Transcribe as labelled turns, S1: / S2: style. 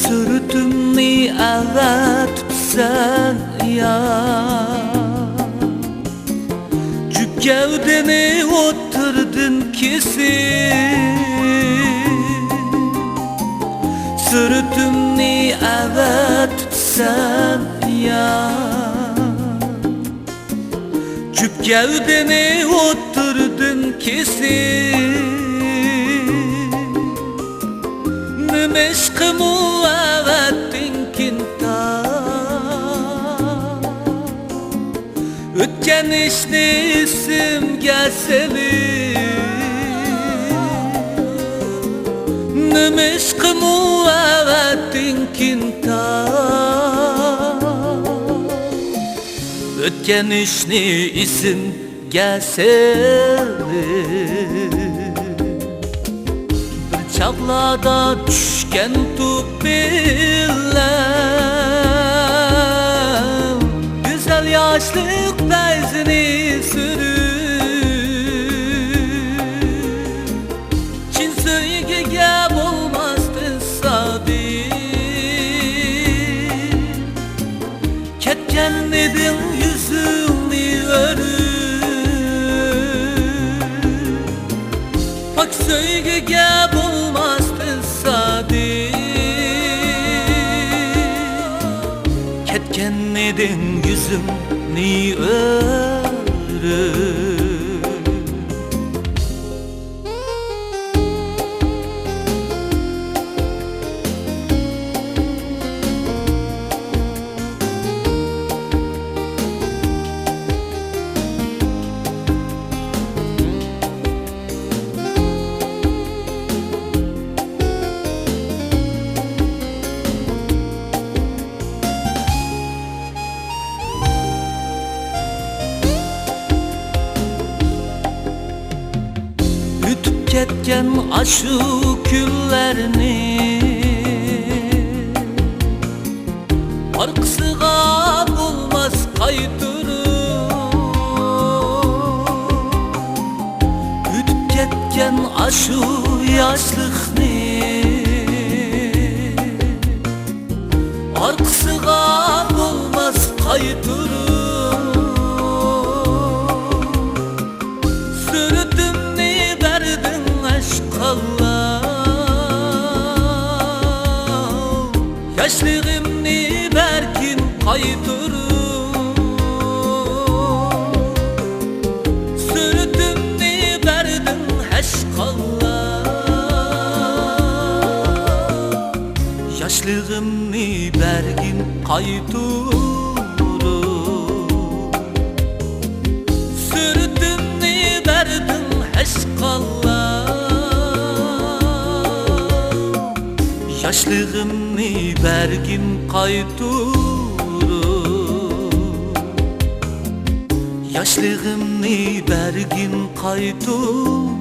S1: Sırtımni ava tutsan ya, cüp gevdeni oturdun kesin. Sırtımni ava tutsan ya, cüp gevdeni oturdun kesin. Meşkımı avattin kinta, ötken işni isimge sevip. Meşkımı avattin kinta, ötken işni isimge sevip. Çağlada düşken tupillem, güzel yaşlık bezini sürüp. Çin söygege olmazdı sabit, ketken edin yüzünü örüp. Bak söygege ketken edin yüzümni örüp. Ketken aşu küllerini, arkasıga bulmaz kaytırıp. Ütüp ketken aşu yaşlıkni, arkasıga bulmaz kaytırıp. Yaşlığımni berkin kaytırıp. Sürtümni berdin heşkallah. Yaşlığımni berkin kaytırıp. Sürtümni berdin heşkallah. Yaşlığımni bergin kaytırıp. Yaşlığımni bergin kaytırıp.